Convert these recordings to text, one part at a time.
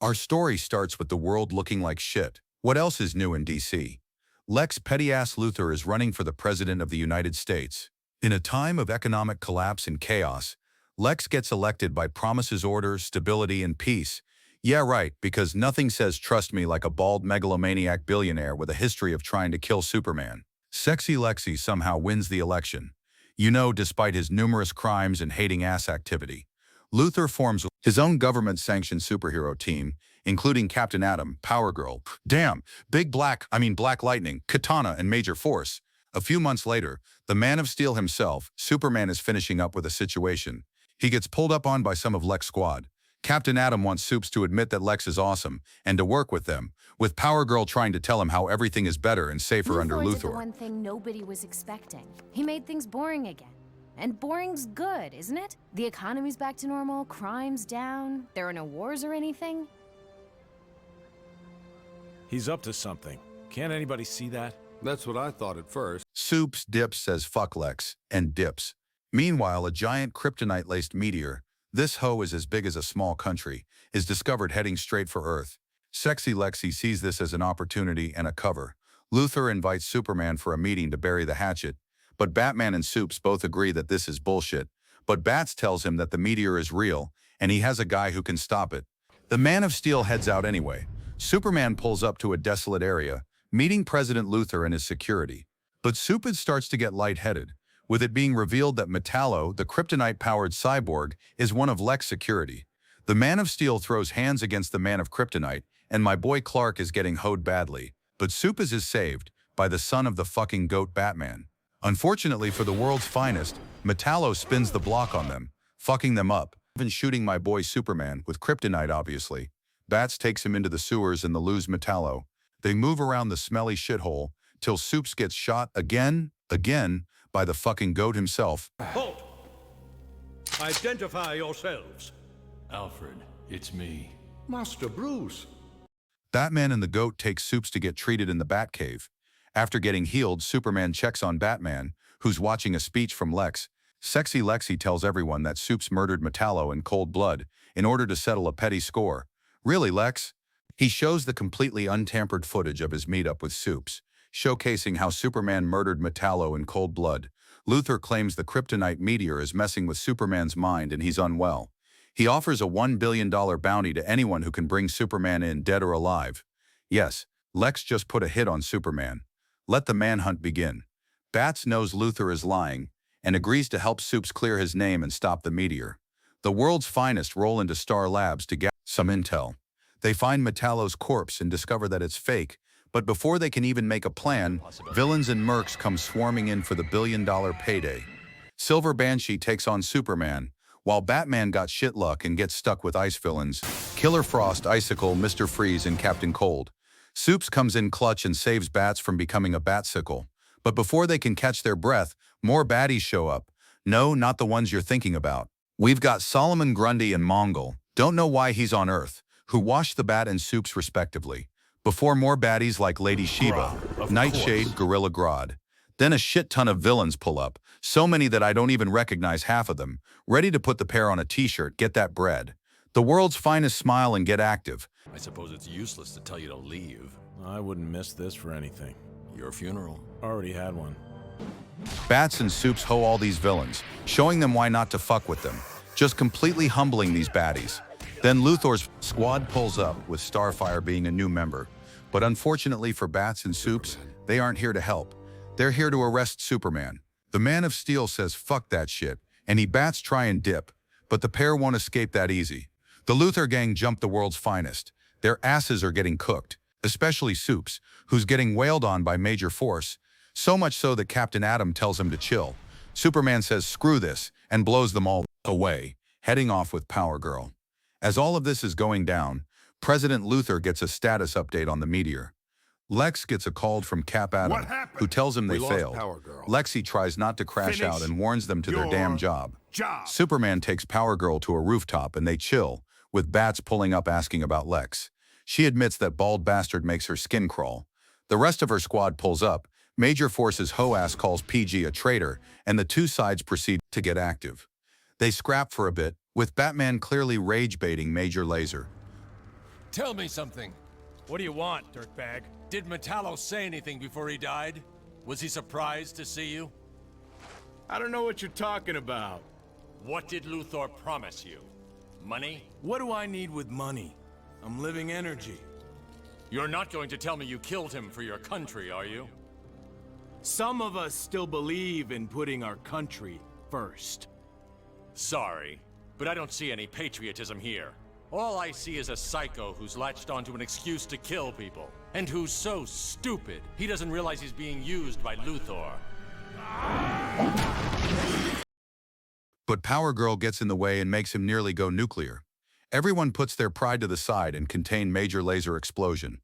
Our story starts with the world looking like shit. What else is new in DC? Lex petty-ass Luthor is running for the President of the United States. In a time of economic collapse and chaos, Lex gets elected by promises order, stability, and peace. Yeah, right, because nothing says trust me like a bald megalomaniac billionaire with a history of trying to kill Superman. Sexy Lexi somehow wins the election. You know, despite his numerous crimes and hating ass activity. Luthor forms his own government-sanctioned superhero team, including Captain Atom, Power Girl, Black Lightning, Katana, and Major Force. A few months later, the Man of Steel himself, Superman, is finishing up with a situation. He gets pulled up on by some of Lex's squad. Captain Atom wants Supes to admit that Lex is awesome and to work with them, with Power Girl trying to tell him how everything is better and safer under Luthor. Did the one thing nobody was expecting. He made things boring again. And boring's good, isn't it? The economy's back to normal, crime's down, there are no wars or anything. He's up to something. Can't anybody see that? That's what I thought at first. Supes dips says fuck Lex, and dips. Meanwhile, a giant kryptonite-laced meteor, this hoe is as big as a small country, is discovered heading straight for Earth. Sexy Lexi sees this as an opportunity and a cover. Luthor invites Superman for a meeting to bury the hatchet, but Batman and Supes both agree that this is bullshit. But Bats tells him that the meteor is real, and he has a guy who can stop it. The Man of Steel heads out anyway. Superman pulls up to a desolate area, meeting President Luthor and his security. But Supes starts to get lightheaded, with it being revealed that Metallo, the kryptonite-powered cyborg, is one of Lex's security. The Man of Steel throws hands against the Man of Kryptonite, and my boy Clark is getting hoed badly. But Supes is saved by the son of the fucking goat Batman. Unfortunately for the world's finest, Metallo spins the block on them, fucking them up, even shooting my boy Superman, with kryptonite obviously. Bats takes him into the sewers and lose Metallo. They move around the smelly shithole, till Supes gets shot again, by the fucking goat himself. Halt! Identify yourselves. Alfred, it's me. Master Bruce. Batman and the goat take Supes to get treated in the Batcave. After getting healed, Superman checks on Batman, who's watching a speech from Lex. Sexy Lexi tells everyone that Supes murdered Metallo in cold blood in order to settle a petty score. Really, Lex? He shows the completely untampered footage of his meetup with Supes, showcasing how Superman murdered Metallo in cold blood. Luthor claims the kryptonite meteor is messing with Superman's mind and he's unwell. He offers a $1 billion bounty to anyone who can bring Superman in, dead or alive. Yes, Lex just put a hit on Superman. Let the manhunt begin. Bats knows Luthor is lying and agrees to help Supes clear his name and stop the meteor. The world's finest roll into Star Labs to get some intel. They find Metallo's corpse and discover that it's fake, but before they can even make a plan, villains and mercs come swarming in for the billion-dollar payday. Silver Banshee takes on Superman, while Batman got shit luck and gets stuck with ice villains, Killer Frost, Icicle, Mr. Freeze, and Captain Cold. Supes comes in clutch and saves Bats from becoming a Batsicle. But before they can catch their breath, more baddies show up. No, not the ones you're thinking about. We've got Solomon Grundy and Mongol, don't know why he's on Earth, who wash the Bat and Supes respectively. Before more baddies like Lady Sheba, Nightshade, Gorilla Grodd. Then a shit ton of villains pull up, so many that I don't even recognize half of them, ready to put the pair on a t-shirt, get that bread. The world's finest smile and get active. I suppose it's useless to tell you to leave. I wouldn't miss this for anything. Your funeral. Already had one. Bats and Supes hoe all these villains, showing them why not to fuck with them, just completely humbling these baddies. Then Luthor's squad pulls up, with Starfire being a new member. But unfortunately for Bats and Supes, they aren't here to help. They're here to arrest Superman. The Man of Steel says fuck that shit, and he Bats try and dip, but the pair won't escape that easy. The Luthor gang jump the world's finest. Their asses are getting cooked, especially Supes, who's getting wailed on by Major Force, so much so that Captain Atom tells him to chill. Superman says screw this and blows them all away, heading off with Power Girl. As all of this is going down, President Luthor gets a status update on the meteor. Lex gets a call from Cap Atom, who tells him they failed. Lexi tries not to crash out and warns them to their damn job. Superman takes Power Girl to a rooftop and they chill, with Bats pulling up asking about Lex. She admits that bald bastard makes her skin crawl. The rest of her squad pulls up, Major Force's hoe-ass calls PG a traitor, and the two sides proceed to get active. They scrap for a bit, with Batman clearly rage-baiting Major Lazer. Tell me something. What do you want, dirtbag? Did Metallo say anything before he died? Was he surprised to see you? I don't know what you're talking about. What did Luthor promise you? Money? What do I need with money? I'm living energy. You're not going to tell me you killed him for your country, are you? Some of us still believe in putting our country first. Sorry, but I don't see any patriotism here. All I see is a psycho who's latched onto an excuse to kill people, and who's so stupid he doesn't realize he's being used by Luthor. But Power Girl gets in the way and makes him nearly go nuclear. Everyone puts their pride to the side and contain major laser explosion.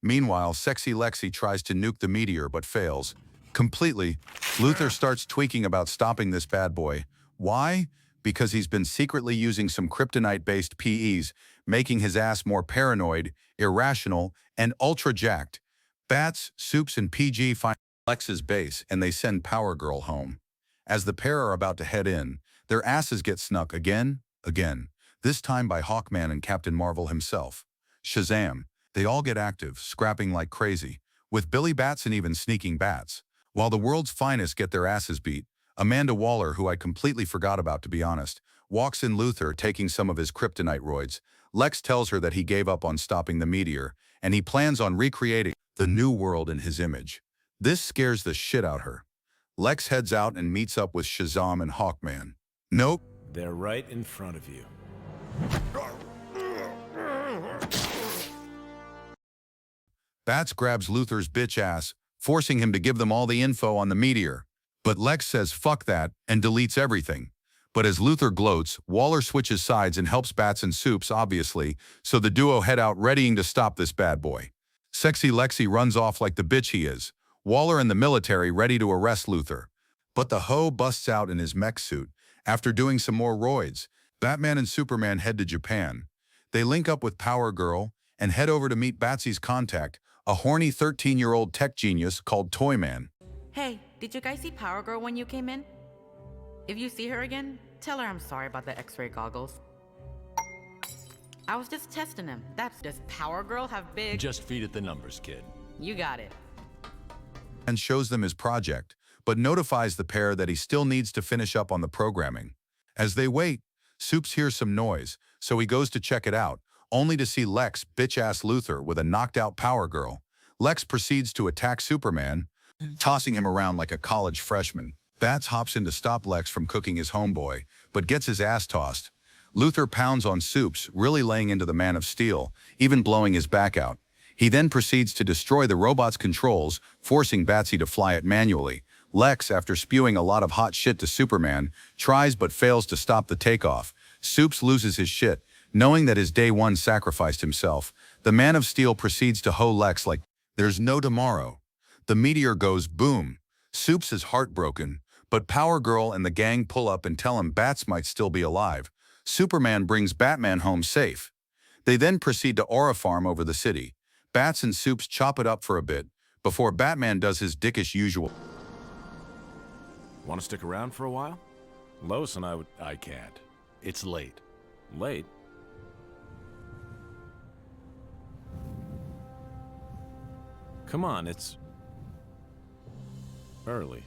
Meanwhile, Sexy Lexi tries to nuke the meteor but fails. Completely, Luthor starts tweaking about stopping this bad boy. Why? Because he's been secretly using some kryptonite-based PEs, making his ass more paranoid, irrational, and ultra-jacked. Bats, Soups, and PG find Lex's base and they send Power Girl home. As the pair are about to head in, their asses get snuck again, this time by Hawkman and Captain Marvel himself. Shazam! They all get active, scrapping like crazy, with Billy Bats and even sneaking bats. While the world's finest get their asses beat, Amanda Waller, who I completely forgot about to be honest, walks in Luthor taking some of his kryptonite roids. Lex tells her that he gave up on stopping the meteor, and he plans on recreating the new world in his image. This scares the shit out her. Lex heads out and meets up with Shazam and Hawkman. Nope. They're right in front of you. Bats grabs Luthor's bitch ass, forcing him to give them all the info on the meteor. But Lex says fuck that and deletes everything. But as Luthor gloats, Waller switches sides and helps Bats and Soups, obviously, so the duo head out readying to stop this bad boy. Sexy Lexi runs off like the bitch he is. Waller and the military ready to arrest Luthor. But the hoe busts out in his mech suit. After doing some more roids, Batman and Superman head to Japan. They link up with Power Girl and head over to meet Batsy's contact, a horny 13-year-old tech genius called Toyman. Hey, did you guys see Power Girl when you came in? If you see her again, tell her I'm sorry about the X-ray goggles. I was just testing him. Does Power Girl have big... Just feed it the numbers, kid. You got it. And shows them his project, but notifies the pair that he still needs to finish up on the programming. As they wait, Soups hears some noise, so he goes to check it out, only to see Lex bitch-ass Luthor with a knocked-out Power Girl. Lex proceeds to attack Superman, tossing him around like a college freshman. Bats hops in to stop Lex from cooking his homeboy, but gets his ass tossed. Luthor pounds on Soups, really laying into the Man of Steel, even blowing his back out. He then proceeds to destroy the robot's controls, forcing Batsy to fly it manually. Lex, after spewing a lot of hot shit to Superman, tries but fails to stop the takeoff. Soups loses his shit, knowing that his day one sacrificed himself. The Man of Steel proceeds to hoe Lex like there's no tomorrow. The meteor goes boom. Soups is heartbroken, but Power Girl and the gang pull up and tell him Bats might still be alive. Superman brings Batman home safe. They then proceed to Aura Farm over the city. Bats and Soups chop it up for a bit, before Batman does his dickish usual. Want to stick around for a while? Lois and I can't. It's late. Late? Come on, it's... early.